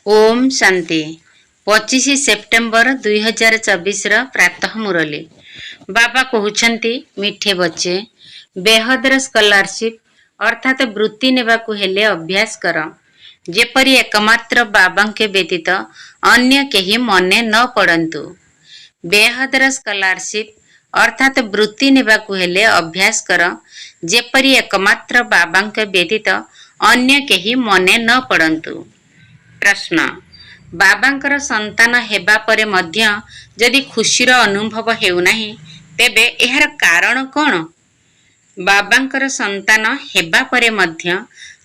Om Shanti 25 September 2024 प्रातः मुरली बाबा कहउछंती मिठे बच्चे बेहदर स्कॉलरशिप अर्थात वृत्ति नेबाकु हेले अभ्यास कर जेपरी एकमात्र बाबा के व्यतीत अन्य केही मने न पड़ंतु। बेहदर स्कॉलरशिप अर्थात वृत्ति नेबाकु हेले अभ्यास कर जेपरी एकमात्र बाबा के व्यतीत अन्य केही मने न पड़ंतु। प्रश्न बाबांकर संतान हेबा परे मध्य यदि खुशीर अनुभव हेउनाही तेबे एहार कारण कौन? बाबांकर संतान हेबा परे मध्य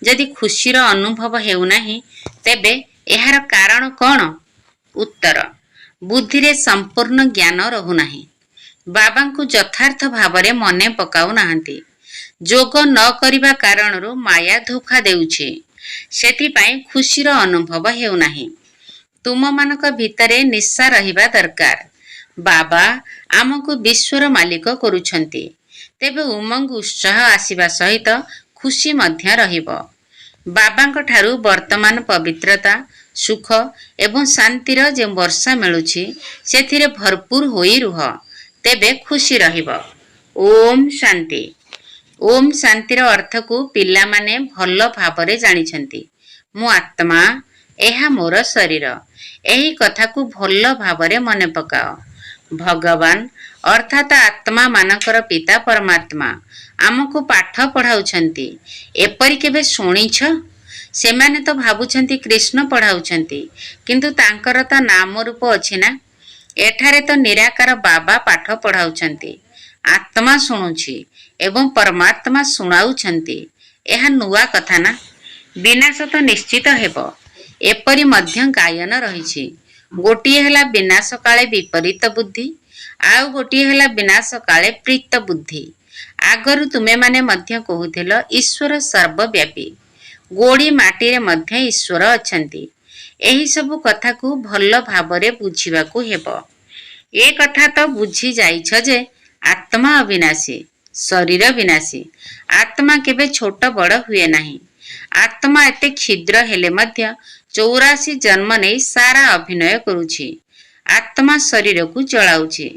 यदि खुशीर अनुभव हेउनाही तेबे एहार कारण कौन? उत्तर बुद्धि संपूर्ण ज्ञान रहुनाही। बाबांकु यथार्थ भावरे मने पकाउ नाहंती। जोग न करिबा कारणरु माया धोखा देउछि। सेथिपाई खुशीर अनुभव हेउनाही। तुममानक भितरे निशा रहिबा दरकार। बाबा आमको विश्वर मालिक करुछंती तेबे उमंग उत्साह आसीबा सहित खुशी मध्य रहिबो। बाबांक ठारू वर्तमान पवित्रता सुख एवं शांतिर जे वर्षा मिलुछि सेथिरे भरपूर होई रुह तेबे खुशी रहिबो। ओम शांति। ओम शांतिर अर्थ को पिला माने भल भावरे जानिछंती। मु आत्मा एहा मोर शरीर एही कथा को भल भावरे मने पकाओ। भगवान अर्थात आत्मा मानकर पिता परमात्मा आमको पाठ पढ़ाउछंती एपरि केबे शुणिछ? सेमाने तो भाबुछंती कृष्ण पढ़ाउछंती किंतु तांकर तो नाम रूप अछि ना। एठारे तो निराकार बाबा पाठ पढ़ाउछंती आत्मा शुणुछि एवं परमात्मा शुणाउछंती। एहा नुआ कथा ना। विनाश तो निश्चित हेबो एपरि मध्य गायन रहिछि। गोटिए हेला विनाश काले विपरीत बुद्धि आउ गोटिए हेला विनाश काले प्रीत बुद्धि। आगरु तुमे माने मध्य कहुथिल ईश्वर सर्वव्यापी। गोड़ी माटी रे मध्य ईश्वर अछंती। एही सब कथा को भल भावरे बुझिबाकू हेबो। ए कथा तो बुझी जाइछ जे आत्मा अविनाशी शरीर विनाशी। आत्मा केबे छोट बड़ हुए नाही। आत्मा एते क्षुद्र हेले मध्य 84 जन्म नहीं सारा अभिनय करुछि। आत्मा शरीर को चलाउछि।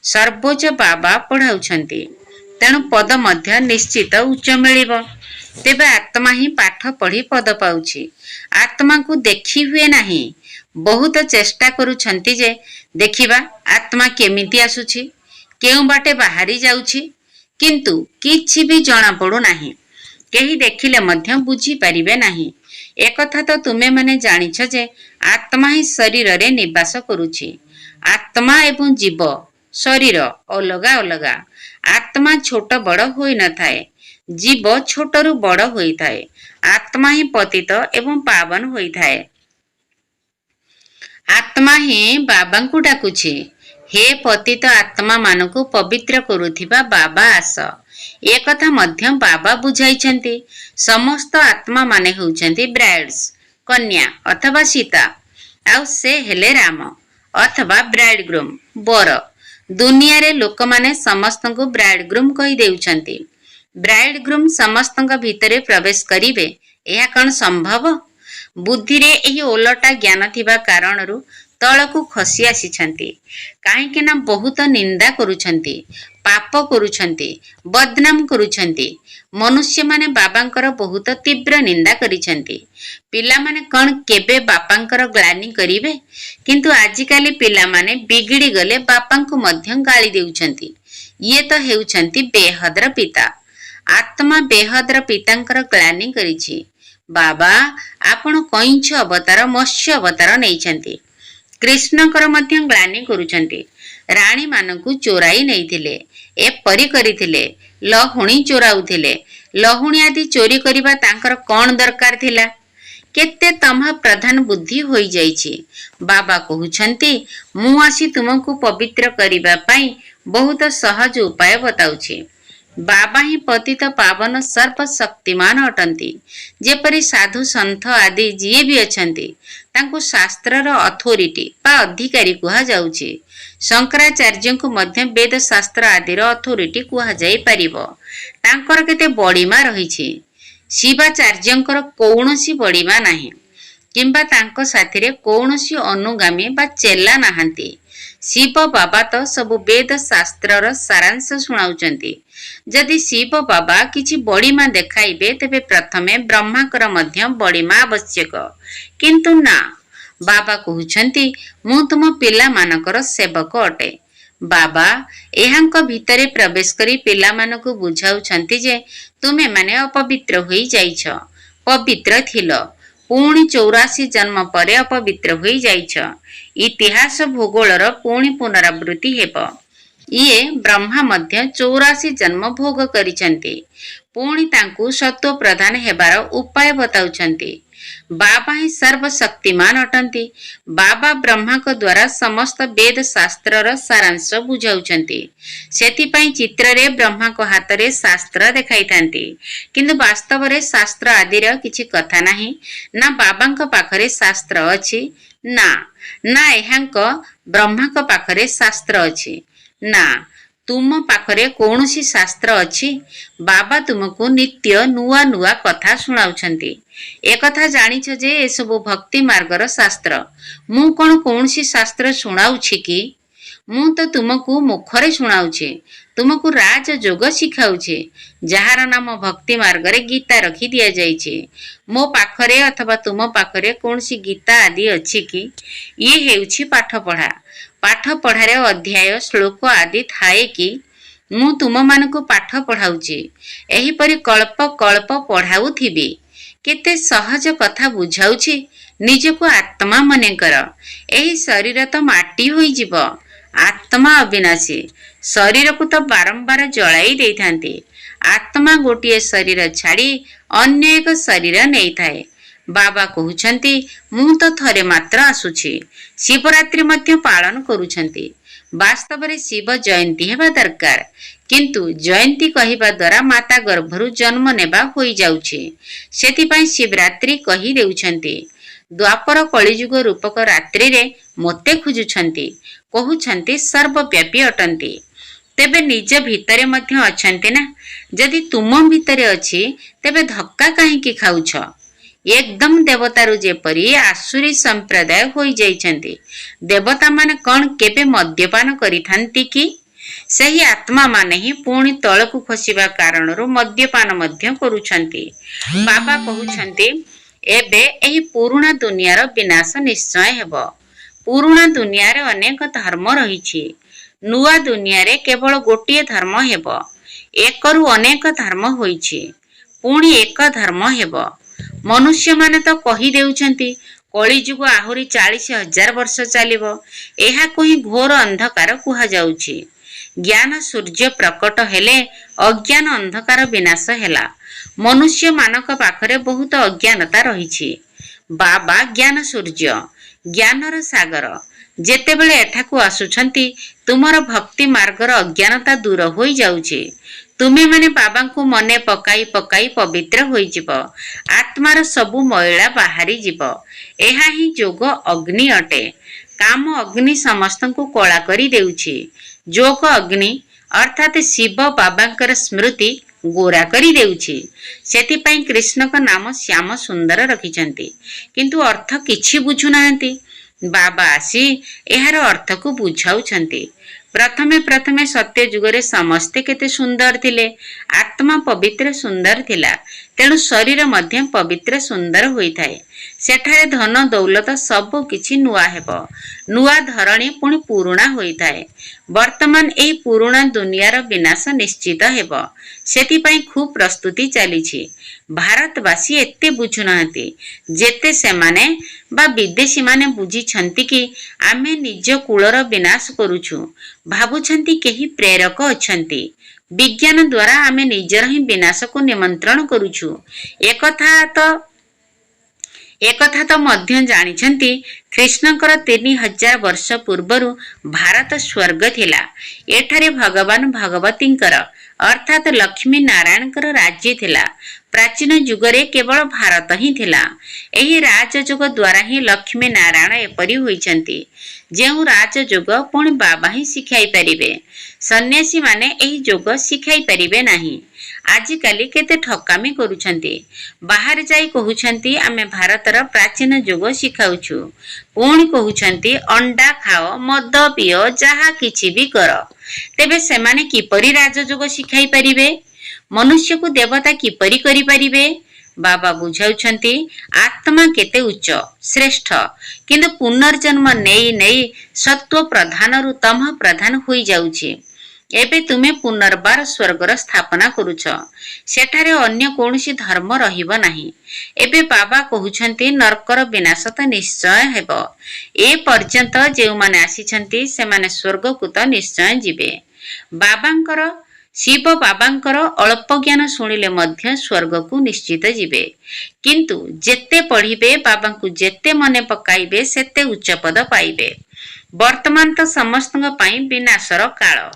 सर्वोच्च बाबा पढ़ाउछंती तेणु पद मध्य निश्चित उच्च मिलिबो। तेबे आत्मा ही पाठ पढ़ी पद पाउछि। आत्मा को देखि हुए नाही। बहुत चेष्टा करुछंती जे देखिबा आत्मा केमिति आसुछि केउ बाटे बाहरी जाउछि किंतु किछि भी जणा पड़ु नाही। केही देखिले मध्य बुझी परिबे नाही। एकथा तो तुमे माने जानिछ जे आत्मा ही शरीर रे निवास करुछि। आत्मा एवं जीव शरीर अलगा अलगा। आत्मा छोट बड़ होई न थाए। जीव छोटरू बड़ होई थाए। आत्मा ही पतित एवं पावन होई थाए। आत्मा ही बाबा को डाकुछि हे पतित आत्मा मानकु पवित्र करुथिबा बाबा आस। ए कथा मध्य बाबा बुझाइछंती। समस्त आत्मा माने होउछंती ब्राइड्स कन्या अथवा सीता आउ से हेले राम अथवा ब्राइडग्रूम बर। दुनिया रे लोक माने समस्त को ब्राइडग्रूम कहि देउछंती। ब्राइडग्रूम समस्त भितरे प्रवेश करिवे एहा कौन संभव? बुद्धि रे एही ओलटा ज्ञान थिबा कारणरु तळकु खसी आसीछंती। काहेकि ना बहुत निंदा करुछंती पाप करुछंती बदनाम करुछंती। मनुष्य माने बाबांकर बहुत तीव्र निंदा करिछंती। पिला माने कौन केबे बापांकर ग्लानि करिवे? किंतु आजिकाली पिला माने बिगिड़ी गले बापांकु मध्य गाली देउछंती। ये तो हेउछंती बेहदर पिता। आत्मा बेहदर पितांकर ग्लानि करिछि। बाबा आपण कइंछ अवतार मत्स्य अवतार नैछंती। कृष्णकर मध्य ग्लानि करुछंती। राणी मानकु चोराई नैथिले एपरि करिथिले। लहुणी चोराउथिले। लहुणी आदि चोरी करिबा तांकर कोन दरकार थिला? केते तम्हा प्रधान बुद्धि होई जाइछि। बाबा कहउछंती मु आसी तुमको पवित्र करिबा पई बहुत सहज उपाय बताउछि। बाबा ही पतित पावन सर्वशक्तिमान अटंती। जेपरि साधु संत आदि जिए भी अछंती तांको शास्त्रर अथॉरिटी बा अधिकारी कुहा जाउछि। शंकराचार्य को मध्य वेद शास्त्र आदिर अथॉरिटी कुहा जाई परिबो। तांकर केते बड़ीमा रहिछि। शिवाचार्यंकर कौनसी बड़ीमा नाही। କିମ୍ବା ତାଙ୍କ ସାଥିରେ କୌଣସି ଅନୁଗାମୀ ବା ଚେଲା ନାହାନ୍ତି। ଶିବ ବାବା ତ ସବୁ ବେଦ ଶାସ୍ତ୍ରର ସାରାଂଶ ଶୁଣାଉଛନ୍ତି। ଯଦି ଶିବ ବାବା କିଛି ବଡ଼ିମା ଦେଖାଇବେ ତେବେ ପ୍ରଥମେ ବ୍ରହ୍ମାଙ୍କର ମଧ୍ୟ ବଡ଼ିମା ଆବଶ୍ୟକ। କିନ୍ତୁ ନା, ବାବା କହୁଛନ୍ତି ମୁଁ ତୁମ ପିଲାମାନଙ୍କର ସେବକ ଅଟେ। ବାବା ଏହାଙ୍କ ଭିତରେ ପ୍ରବେଶ କରି ପିଲାମାନଙ୍କୁ ବୁଝାଉଛନ୍ତି ଯେ ତୁମେମାନେ ଅପବିତ୍ର ହୋଇ ଯାଇଛ, ପବିତ୍ର ଥିଲ, ପୁଣି 84 ଜନ୍ମ ପରେ ଅପବିତ୍ର ହୋଇ ଯାଇଛ। ଇତିହାସ ଭୂଗୋଳର ପୁଣି ପୁନରାବୃତ୍ତି ହେବ। ଇଏ ବ୍ରହ୍ମା ମଧ୍ୟ 84 ଜନ୍ମ ଭୋଗ କରିଛନ୍ତି, ପୁଣି ତାଙ୍କୁ ସତ୍ତ୍ୱ ପ୍ରଦାନ ହେବାର ଉପାୟ ବତାଉଛନ୍ତି। ବାବା ହିଁ ସର୍ବଶକ୍ତିମାନ ଅଟନ୍ତି। ବାବା ବ୍ରହ୍ମାଙ୍କ ଦ୍ୱାରା ସମସ୍ତ ବେଦ ଶାସ୍ତ୍ରର ସାରାଂଶ ବୁଝାଉଛନ୍ତି। ସେଥିପାଇଁ ଚିତ୍ରରେ ବ୍ରହ୍ମାଙ୍କ ହାତରେ ଶାସ୍ତ୍ର ଦେଖାଇଥାନ୍ତି, କିନ୍ତୁ ବାସ୍ତବରେ ଶାସ୍ତ୍ର ଆଦିର କିଛି କଥା ନାହିଁ। ନା ବାବାଙ୍କ ପାଖରେ ଶାସ୍ତ୍ର ଅଛି, ନା ଏହାଙ୍କ ବ୍ରହ୍ମାଙ୍କ ପାଖରେ ଶାସ୍ତ୍ର ଅଛି। ନା ତୁମ ପାଖରେ କୌଣସି ଶାସ୍ତ୍ର ଅଛି। ବାବା ତୁମକୁ ନିତ୍ୟ ନୂଆ ନୂଆ କଥା ଶୁଣାଉଛନ୍ତି। ଏକଥା ଜାଣିଛ ଯେ ଏସବୁ ଭକ୍ତି ମାର୍ଗର ଶାସ୍ତ୍ର। ମୁଁ କ'ଣ କୌଣସି ଶାସ୍ତ୍ର ଶୁଣାଉଛି କି? ମୁଁ ତ ତୁମକୁ ମୁଖରେ ଶୁଣାଉଛି, ତୁମକୁ ରାଜଯୋଗ ଶିଖାଉଛି, ଯାହାର ନାମ ଭକ୍ତି ମାର୍ଗରେ ଗୀତା ରଖି ଦିଆଯାଇଛି। ମୋ ପାଖରେ ଅଥବା ତୁମ ପାଖରେ କୌଣସି ଗୀତା ଆଦି ଅଛି କି? ଇଏ ହେଉଛି ପାଠପଢ଼ା। ପାଠପଢ଼ାରେ ଅଧ୍ୟାୟ ଶ୍ଲୋକ ଆଦି ଥାଏ କି? ମୁଁ ତୁମମାନଙ୍କୁ ପାଠ ପଢ଼ାଉଛି, ଏହିପରି କଳ୍ପ କଳ୍ପ ପଢ଼ାଉଥିବି। କେତେ ସହଜ କଥା ବୁଝାଉଛି। ନିଜକୁ ଆତ୍ମା ମନେକର। ଏହି ଶରୀର ତ ମାଟି ହୋଇଯିବ। ଆତ୍ମା ଅବିନାଶୀ। ଶରୀରକୁ ତ ବାରମ୍ବାର ଜଳାଇ ଦେଇଥାନ୍ତି। ଆତ୍ମା ଗୋଟିଏ ଶରୀର ଛାଡ଼ି ଅନ୍ୟ ଏକ ଶରୀର ନେଇଥାଏ। ବାବା କହୁଛନ୍ତି ମୁଁ ତ ଥରେ ମାତ୍ର ଆସୁଛି। ଶିବରାତ୍ରି ମଧ୍ୟ ପାଳନ କରୁଛନ୍ତି। ବାସ୍ତବରେ ଶିବ ଜୟନ୍ତୀ ହେବା ଦରକାର, କିନ୍ତୁ ଜୟନ୍ତୀ କହିବା ଦ୍ୱାରା ମାତା ଗର୍ଭରୁ ଜନ୍ମ ନେବା ହୋଇଯାଉଛି। ସେଥିପାଇଁ ଶିବରାତ୍ରି କହି ଦେଉଛନ୍ତି। ଦ୍ୱାପର କଳିଯୁଗ ରୂପକ ରାତ୍ରିରେ ମୋତେ ଖୋଜୁଛନ୍ତି, କହୁଛନ୍ତି ସର୍ବବ୍ୟାପୀ ଅଟନ୍ତି। ତେବେ ନିଜ ଭିତରେ ମଧ୍ୟ ଅଛନ୍ତି ନା? ଯଦି ତୁମ ଭିତରେ ଅଛି ତେବେ ଧକ୍କା କାହିଁକି ଖାଉଛ? ଏକଦମ ଦେବତାରୁ ଯେପରି ଆସୁରୀ ସମ୍ପ୍ରଦାୟ ହୋଇଯାଇଛନ୍ତି। ଦେବତାମାନେ କ'ଣ କେବେ ମଦ୍ୟପାନ କରିଥାନ୍ତି କି? ସେହି ଆତ୍ମାମାନେ ହିଁ ପୁଣି ତଳକୁ ଖସିବା କାରଣରୁ ମଦ୍ୟପାନ ମଧ୍ୟ କରୁଛନ୍ତି। ବାବା କହୁଛନ୍ତି ଏବେ ଏହି ପୁରୁଣା ଦୁନିଆର ବିନାଶ ନିଶ୍ଚୟ ହେବ। ପୁରୁଣା ଦୁନିଆରେ ଅନେକ ଧର୍ମ ରହିଛି। ନୂଆ ଦୁନିଆରେ କେବଳ ଗୋଟିଏ ଧର୍ମ ହେବ। ଏକରୁ ଅନେକ ଧର୍ମ ହୋଇଛି, ପୁଣି ଏକ ଧର୍ମ ହେବ। ମନୁଷ୍ୟମାନେ ତ କହି ଦେଉଛନ୍ତି କଳିଯୁଗ ଆହୁରି 40,000 ବର୍ଷ ଚାଲିବ। ଏହାକୁ ହିଁ ଘୋର ଅନ୍ଧକାର କୁହାଯାଉଛି। ଜ୍ଞାନ ସୂର୍ଯ୍ୟ ପ୍ରକଟ ହେଲେ ଅଜ୍ଞାନ ଅନ୍ଧକାର ବିନାଶ ହେଲା। ମନୁଷ୍ୟମାନଙ୍କ ପାଖରେ ବହୁତ ଅଜ୍ଞାନତା ରହିଛି। ବାବା ଜ୍ଞାନ ସୂର୍ଯ୍ୟ, ଜ୍ଞାନର ସାଗର। ଯେତେବେଳେ ଏଠାକୁ ଆସୁଛନ୍ତି ତୁମର ଭକ୍ତି ମାର୍ଗର ଅଜ୍ଞାନତା ଦୂର ହୋଇଯାଉଛି। ତୁମେମାନେ ବାବାଙ୍କୁ ମନେ ପକାଇ ପକାଇ ପବିତ୍ର ହୋଇଯିବ। ଆତ୍ମାର ସବୁ ମଇଳା ବାହାରି ଯିବ। ଏହା ହିଁ ଯୋଗ ଅଗ୍ନି ଅଟେ। କାମ ଅଗ୍ନି ସମସ୍ତଙ୍କୁ କଳା କରି ଦେଉଛି। ଯୋଗ ଅଗ୍ନି ଅର୍ଥାତ୍ ଶିବ ବାବାଙ୍କର ସ୍ମୃତି ଗୋରା କରି ଦେଉଛି। ସେଥିପାଇଁ କୃଷ୍ଣଙ୍କ ନାମ ଶ୍ୟାମ ସୁନ୍ଦର ରଖିଛନ୍ତି, କିନ୍ତୁ ଅର୍ଥ କିଛି ବୁଝୁନାହାନ୍ତି। ବାବା ଆସି ଏହାର ଅର୍ଥକୁ ବୁଝାଉଛନ୍ତି। ପ୍ରଥମେ ସତ୍ୟ ଯୁଗରେ ସମସ୍ତେ କେତେ ସୁନ୍ଦର ଥିଲେ। ଆତ୍ମା ପବିତ୍ର ସୁନ୍ଦର ଥିଲା, ତେଣୁ ଶରୀର ମଧ୍ୟ ପବିତ୍ର ସୁନ୍ଦର ହୋଇଥାଏ। ସେଠାରେ ଧନ ଦୌଲତ ସବୁ କିଛି ନୂଆ ହେବ। ନୂଆ ଧରଣୀ ପୁଣି ପୁରୁଣା ହୋଇଥାଏ। ବର୍ତ୍ତମାନ ଏହି ପୁରୁଣା ଦୁନିଆର ବିନାଶ ନିଶ୍ଚିତ ହେବ। ସେଥିପାଇଁ ଖୁବ୍ ପ୍ରସ୍ତୁତି ଚାଲିଛି। ଭାରତବାସୀ ଏତେ ବୁଝୁନାହାନ୍ତି ଯେତେ ସେମାନେ ବା ବିଦେଶୀମାନେ ବୁଝିଛନ୍ତି କି ଆମେ ନିଜ କୁଳର ବିନାଶ କରୁଛୁ। ଭାବୁଛନ୍ତି କେହି ପ୍ରେରକ ଅଛନ୍ତି। ବିଜ୍ଞାନ ଦ୍ୱାରା ଆମେ ନିଜର ହିଁ ବିନାଶକୁ ନିମନ୍ତ୍ରଣ କରୁଛୁ। ଏକଥା ତ ମଧ୍ୟ ଜାଣିଛନ୍ତି କୃଷ୍ଣଙ୍କର 3000 ବର୍ଷ ପୂର୍ବରୁ ଭାରତ ସ୍ୱର୍ଗ ଥିଲା। ଏଠାରେ ଭଗବାନ ଭଗବତୀଙ୍କର ଅର୍ଥାତ୍ ଲକ୍ଷ୍ମୀ ନାରାୟଣଙ୍କର ରାଜ୍ୟ ଥିଲା। प्राचीन जुगरे केवल भारत ही थिला। एही राजयोग द्वारा ही लक्ष्मी नारायण एपरी होइछंती जेउ राजयोग पुणी बाबा ही शिखाई परिबे। सन्यासी माने एही योग शिखाई परिबे नाही। आजिकाली केते ठकामी करूछंती। बाहर जाई कहूछंती आमे भारतर प्राचीन योग शिखाउछु, पुणी कहूछंती अंडा खाओ, मद पियो, जहा किछि भी कर। तेबे सेमाने किपरि राजयोग शिखाई परिबे? मनुष्य को देवता किपरि करि परिबे? बाबा बुझाउछंती आत्मा केते उच्च श्रेष्ठ, किंतु पुनर्जन्म नेई नेई सत्व प्रधान रु तम प्रधान होई जाउछि। एबे तुमे पुनर्बार स्वर्गर स्थापना करूछ, सेठारे अन्य कोनोसी धर्म रहिब नाही। एबे बाबा कहूछंती नरकर विनाश त निश्चय हेबो। ए पर्यंत जेउ माने आसीछंती सेमाने स्वर्ग को त निश्चय जिबे। बाबांकर शिव बाबांकर अल्प ज्ञान शुणिले मध्य स्वर्ग को निश्चित जिबे, किंतु जेते पढ़िबे बाबा को जेते मने पकाइबे सेते उच्च पद पाइबे। वर्तमान तो समस्तंग पई विनाशर काल।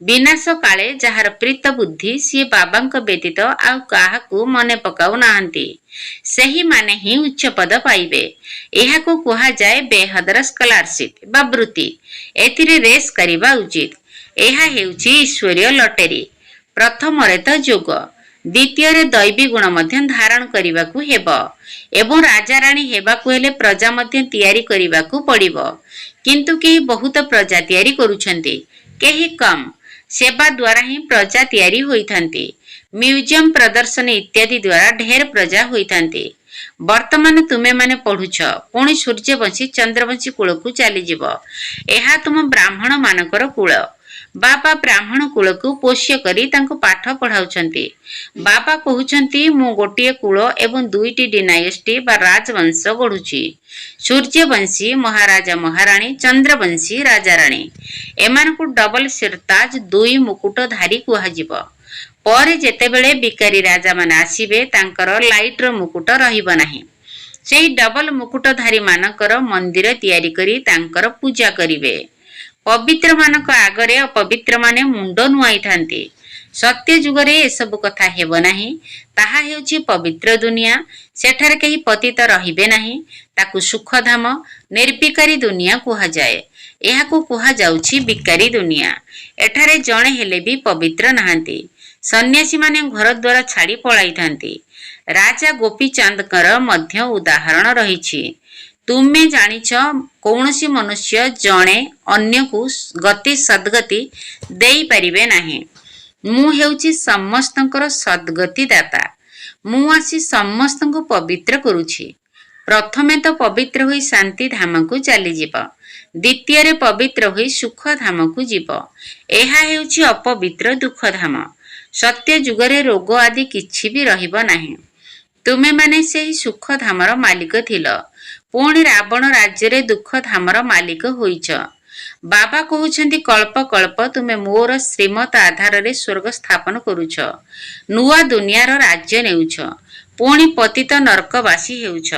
विनाश काले जहार प्रीत बुद्धि सी बाबांक व्यतीत आउ काहाकू मने पकाउ नाहंती, सेही माने ही उच्च पद पाइबे। एहाकू कुहा जाए बेहदर स्कॉलरशिप बा वृत्ति। एथिरे रेस करिबा उचित। एहा हेउची ईश्वरीय लटेरी। प्रथम रे तो जोग, द्वितीय रे दैवी गुण मध्य धारण करिबाकू हेबो एवं राजा रानी हेबाकू हेले प्रजा मध्य तैयारी करिबाकू पड़िबो। किंतु केही बहुत प्रजा तैयारी करूछंती, केही कम। सेवा द्वारा ही प्रजा तैयारी होइथांती। म्यूजियम प्रदर्शनी इत्यादि द्वारा ढेर प्रजा होइथांती। वर्तमान तुमे माने पढ़ुछ, पुणी सूर्यवंशी चंद्रवंशी कूल को चली जीव। एहा तुम ब्राह्मण मानकर कूल। बाबा ब्राह्मण कूल को पोष्य करी तांको पाठ पढ़ाउछंती। बाबा कहउछंती मु गोटिए कूल एवं दुईटी डिनायस्टी बा राजवंश गढ़ुची। सूर्यवंशी महाराजा महाराणी, चंद्रवंशी राजा राणी। एमानकु डबल सिरताज दुई मुकुट धारी कुहाजिब। पर जेतेबेले बिकारी राजा माने आसीबे तांकर लाइटर मुकुट रहिब नाही। सेही डबल मुकुटधारी मानकर मंदिर तैयारी करी तांकर पूजा करिवे। पवित्र मानक आगरे अपवित्र माने मुंड नुआई थांती। सत्य जुगरे ए सब कथा हेब नाही। ताहा हेउची पवित्र दुनिया। सेठारे केही पतित रहिबे नाही। ताकु सुखधाम निर्विकारी दुनिया कुहा जाए। एहाकू कुहा जाउची बिकारी दुनिया। एठारे जणे हेले भी पवित्र नाहांती। सन्यासी माने घर द्वारा छाड़ी पळाई थांती। राजा गोपीचंदकर मध्य उदाहरण रहिछि। तुमे जानिछ कौनसी मनुष्य जणे अन्य को गति सद्गति देई परिबे नाही। मु हेउची समस्तंकर सद्गति दाता। मु आसी समस्तंको पवित्र करूछि। प्रथमे तो पवित्र होई शांति धाम को चली जीव, द्वितीय रे पवित्र होई सुख धाम को जीव। एहा हेउची अपवित्र दुख धाम। सत्य जुगरे रोग आदि किछि भी रहिब नाही। तुमे माने सेही सुख धामर मालिक थिल, पुणी रावण राज्य रे दुख धामर मालिक होइछ। बाबा कहउछंती कल्प कल्प तुमे मोर श्रीमत आधार रे स्वर्ग स्थापन करूछ, नुआ दुनियार राज्य नेउछ, पुणी पतित नरकवासी हेउछ।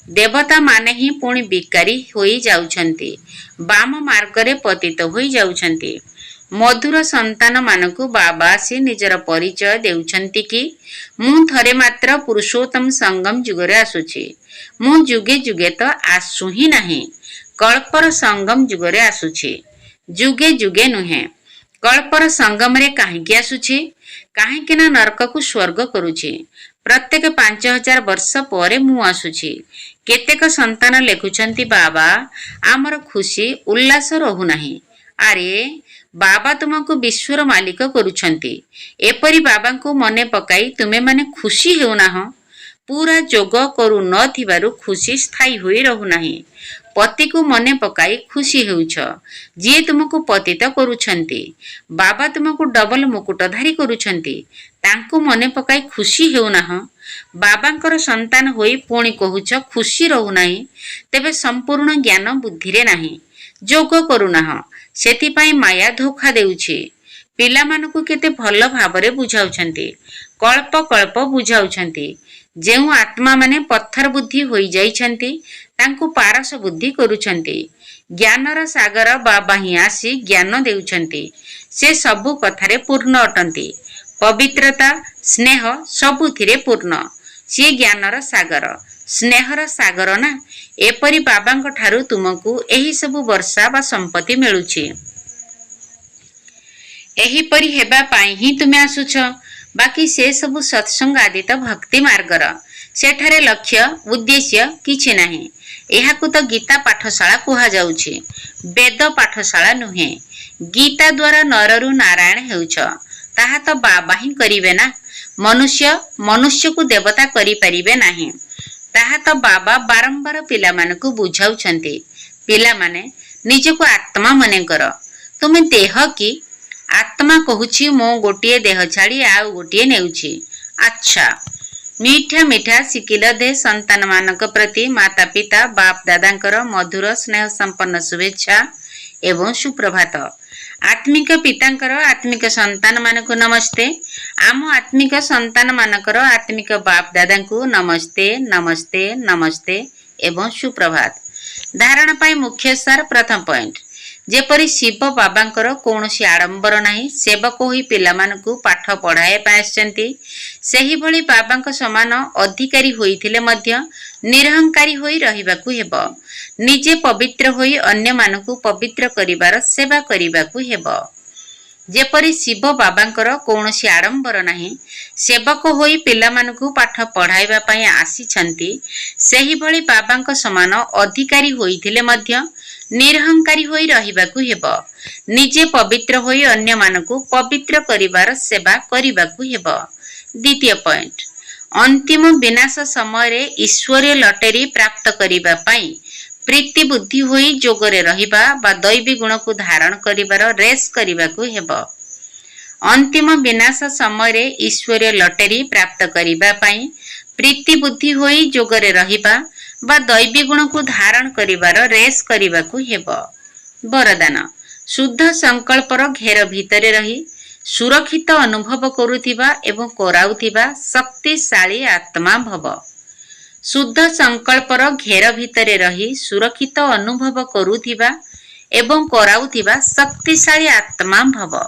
देवता माने ही पुणी बिकारी होई जाउछंती, बाम मार्ग रे पतित होई जाउछंती। मधुर संतान मानकु बाबा आसी निजर परिचय देउछंती कि मु थरे मात्र पुरुषोत्तम संगम जुगरे आसुछि। मु जुगे जुगे तो आसु ही नाही, कल्पर संगम जुगरे आसुछि, जुगे जुगे नुहे। कल्पर संगम रे काहेकि आसुछि? काहेकि ना नरक को स्वर्ग करूछि। प्रत्येक 5000 वर्ष परे मु आसुछि। केतेक संतान लेखुछंती बाबा आमर खुशी उल्लास रहु नाही। अरे बाबा तुमको विश्वर मालिक करूछंती। एपरी बाबा को मने पकाई तुमे माने खुशी हेउ नाह। पूरा जोग करू न थिबारु खुशी स्थायी होई रहु नाही। पति को मने पकाई खुशी हेउछ, जे तुमको पतित करूछंती। बाबा तुमको डबल मुकुटधारी करूछंती, तांको मने पकाई खुशी हेउ नाह। बाबांकर संतान होई पुणी कहूछ खुशी रहु नाही, तेबे संपूर्ण ज्ञान बुद्धि रे नाही, जोग करू नाह। सेतिपाई माया धोखा देउछि। पिला मानकु केते भल भाबरे बुझाउछंती, कल्प कल्प बुझाउछंती। जेउ आत्मा माने पत्थर बुद्धि होई जाइछंती तांकु पारस बुद्धि करूछंती। ज्ञानर सागर बाबा ही आसी ज्ञान देउछंती। से सबु कथारे पूर्ण अटंती। पवित्रता स्नेह सबुथिरे पूर्ण सी ज्ञानर सागर स्नेहर सागर ना एपरी बाबांक ठारू तुमको एही सबु वर्षा बा संपत्ति मिलुछि एहीपरि हेबा पाई ही तुमे आसुछ बाकी से सबु सत्संग आदि तो भक्ति मार्गर सेठारे लक्ष्य उद्देश्य किछि नाही एहाकु तो गीता पाठशाला कुहा जाउछि वेद पाठशाला नुहे गीता द्वारा नररु नारायण हेउछ ताहा तो बाबा ही करिवे ना मनुष्य मनुष्य को देवता करि परिबे नाही ताहा तो बाबा बारंबार पिला मानकु बुझाउछन्ति पिला माने निजको आत्मा मने कर तुमे देह की आत्मा कहूछि मो गोटिए देह छाड़ी आउ गोटिए नेउछि अच्छा मीठा मीठा सिकिल दे संतान मानक प्रति माता पिता बाप दादांकर मधुर स्नेह संपन्न शुभेच्छा एवं सुप्रभात आत्मिक पितांकर आत्मिक संतान मानकु नमस्ते आम आत्मिक संतान मानकर आत्मिक बाप दादांकु नमस्ते नमस्ते नमस्ते एवं सुप्रभात धारणा पाई मुख्य सार प्रथम पॉइंट जेपरी शिव बाबांकर कौनसी आडंबर नाही सेवक होई पिलामानकु पाठ पढ़ाए पाइछन्ति सेही भली बाबांक समान अधिकारी होइथिले मध्य निरहंकारी होई रहिबाकु हेबो निजे पवित्र होई अन्य मानकु पवित्र करिवार सेवा करिबाकु हेबो जेपरी शिव बाबांकर कौनसी आडंबर नाही सेवक होई पिलामानकु पाठ पढ़ाइबा पई आसीछन्ति सेही भली बाबांक समान अधिकारी होइथिले मध्य निरहंकारी होई रहिबाकु हेबो निजे पवित्र होई अन्य मानकु पवित्र करिवार सेवा करिबाकु हेबो द्वितीय पॉइंट अंतिम विनाश समय रे ईश्वरीय लटेरी प्राप्त करिबा पई प्रीति बुद्धि होई जोगरे रहिबा बा दैवी गुण को धारण करिवार रेस करिबाकु हेबो अंतिम विनाश समय रे ईश्वरीय लटेरी प्राप्त करिबा पई प्रीति बुद्धि होई जोगरे रहिबा बा दैवी गुण को धारण करिवार रेस करिबाकु हेबो वरदान शुद्ध संकल्पर घेर भितरे रही सुरक्षित अनुभव करुथिबा एवं कराउथिबा शक्तिशाली आत्मा भव शुद्ध संकल्पर घेर भितरे रही सुरक्षित अनुभव करुथिबा एवं कराउथिबा शक्तिशाली आत्मा भव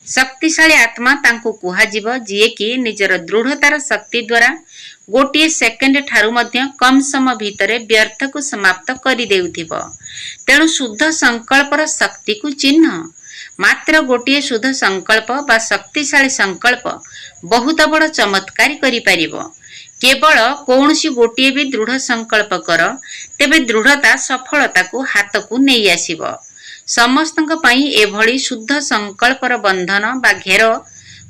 शक्तिशाली आत्मा तांको कुहाजिबो जिए कि निजर दृढ़तार शक्ति द्वारा गोटे सेकेंड ठारू मध्य कम समय भितरे व्यर्थ को समाप्त करि देउथिबो तेणु शुद्ध संकल्पर शक्ति को चिन्ह मात्र गोटे शुद्ध संकल्प बा शक्तिशाली संकल्प बहुत बड़ चमत्कारी करि परिबो केवल कौनसी गोटे भी दृढ़ संकल्प कर तेबे दृढ़ता सफलता को हाथ को नहीं आसीबो समस्तक पई एभली शुद्ध संकल्पर बंधन बा घेर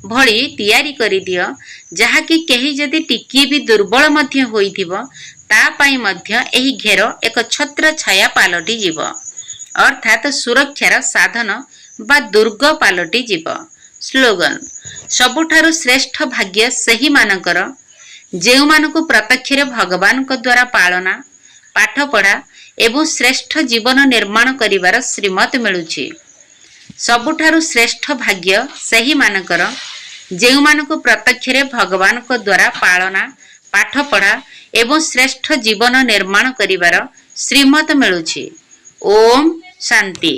भली तैयारी करि दियो जहा कि केही जदि टिकी भी दुर्बल मध्य होइथिबो ता पई मध्य एही घेर एक छत्र छाया पालटी जीव अर्थात सुरक्षार साधन बा दुर्ग पालटी जीव स्लोगन सबुठारु श्रेष्ठ भाग्य सही मानकर जेउ मानको प्रत्यक्ष रे भगवान को द्वारा पालना पाठ पढ़ा एवं श्रेष्ठ जीवन निर्माण करिवार श्रीमत मिलुछि सबुठारु श्रेष्ठ भाग्य सही मानकर जेउ मानको प्रत्यक्ष रे भगवान को द्वारा पालना पाठ पढ़ा एवं श्रेष्ठ जीवन निर्माण करिवार श्रीमत मिलुछि ओम शांति।